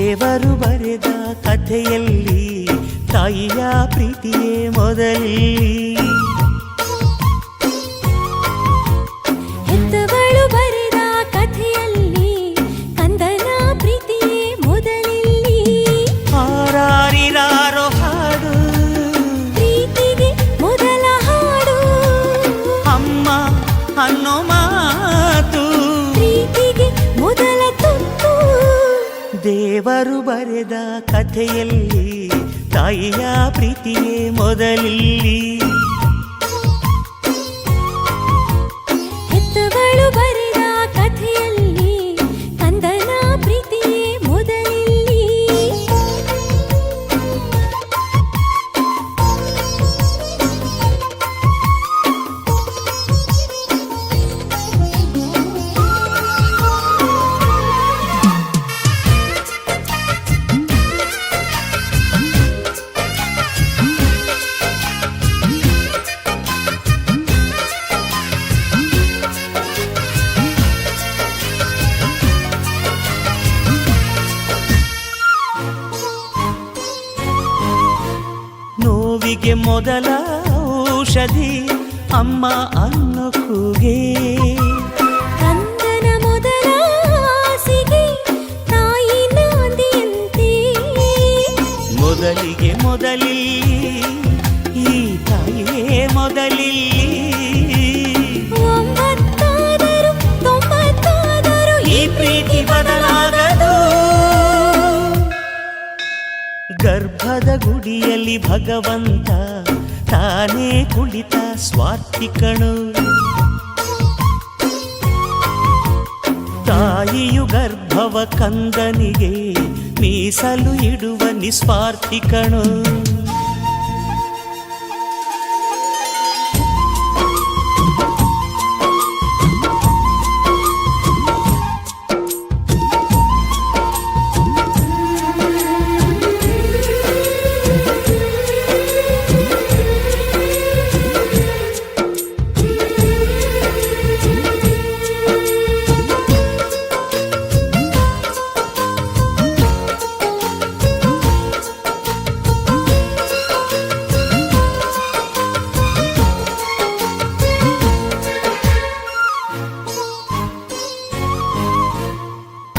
ದೇವರು ಬರೆದ ಕಥೆಯಲ್ಲಿ ತಾಯಿಯ ಪ್ರೀತಿಯೇ ಮೊದಲಿ. ಹೆತ್ತವಳು ಬರೆದ ಕಥೆಯಲ್ಲಿ ಕಂದನ ಪ್ರೀತಿಯೇ ಮೊದಲಿಲ್ಲಿ. ಹಾರಾರಿರಾರೋ ಹಾಡು ಪ್ರೀತಿಗೆ ಮೊದಲ ಹಾಡು. ಅಮ್ಮ ಅನ್ನೋ ಮಾತು ಪ್ರೀತಿಗೆ ಮೊದಲ ತುತ್ತು. ದೇವರು ಬರೆದ ಕಥೆಯಲ್ಲಿ ತಾಯಿಯ ಪ್ರೀತಿಯೇ ಮೊದಲಿಲ್ಲಿ. ಹೆತ್ತವಳು ಬರೆದ ಕಥೆಯಲ್ಲಿ ಕಂದನ ಪ್ರೀತಿಯೇ ಮೊದಲಿಲ್ಲಿ. ನೋವಿಗೆ ಮೊದಲ ಔಷಧಿ ಅಮ್ಮ ಅನ್ನೋ ಕೂಗೆ. ಕಂದನ ಮೊದಲ ಹಾಸಿಗೆ ತಾಯಿ ನಾಂದಿಯಂತೆ. ಮೊದಲಿಗೆ ಮೊದಲಿಲ್ಲಿ ಈ ತಾಯಿಯೇ ಮೊದಲಿಲ್ಲಿ. 9 90 ಈ ಪ್ರೀತಿ ಬದಲಾಗದು. ಗರ್ಭದ ಗುಡಿಯಲ್ಲಿ ಭಗವಂತ ತಾನೇ ಕುಳಿತ ಸ್ವಾರ್ಥಿಕಣು. ತಾಯಿಯು ಗರ್ಭವ ಕಂದನಿಗೆ ಮೀಸಲು ಇಡುವ ನಿಸ್ವಾರ್ಥಿಕಣು.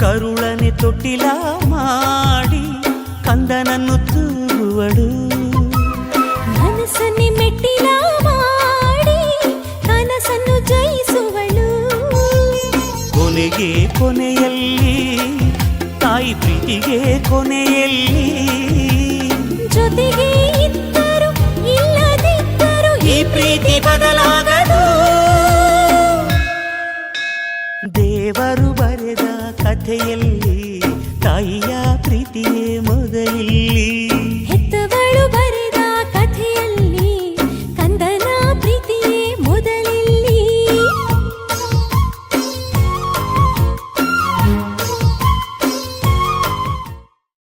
ಕರುಳನೆ ತೊಟ್ಟಿಲ ಮಾಡಿ ಕಂದನನ್ನು ತೂಗುವಳು. ಮನಸ್ಸನ್ನೇ ಮೆಟ್ಟಿಲ ಮಾಡಿ ಕನಸನ್ನು ಜಯಿಸುವಳು. ಕೊನೆಗೆ ಕೊನೆಯಲ್ಲಿ ತಾಯಿ ಪ್ರೀತಿಗೆ ಕೊನೆಯಲ್ಲಿ. ಜೊತೆಗೆ ಇದ್ದರು ಇಲ್ಲದಿದ್ದರು ಈ ಪ್ರೀತಿ ಬದಲ